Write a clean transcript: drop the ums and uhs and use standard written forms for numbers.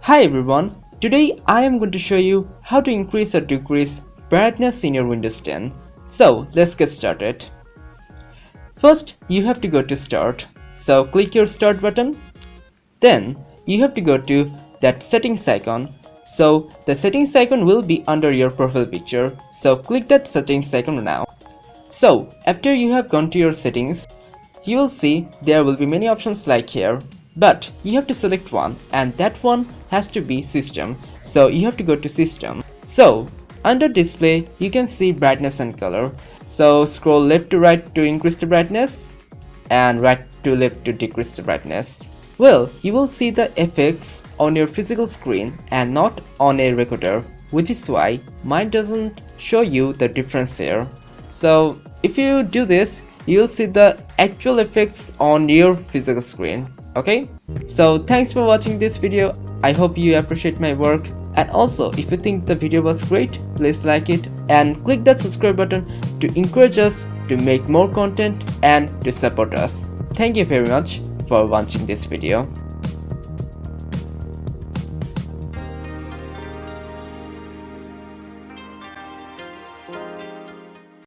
Hi everyone, today I am going to show you how to increase or decrease brightness in your Windows 10. So let's get started. First you have to go to Start, so click your Start button. Then you have to go to that settings icon, so the settings icon will be under your profile picture, so click that settings icon now. So after you have gone to your settings, you will see there will be many options like here, but you have to select one and that one has to be system, so you have to go to system. So under display you can see brightness and color, so scroll left to right to increase the brightness and right to left to decrease the brightness. Well, you will see the effects on your physical screen and not on a recorder, which is why mine doesn't show you the difference here. So if you do this, you'll see the actual effects on your physical screen. Okay, so thanks for watching this video. I hope you appreciate my work, and also if you think the video was great, please like it and click that subscribe button to encourage us to make more content and to support us. Thank you very much for watching this video.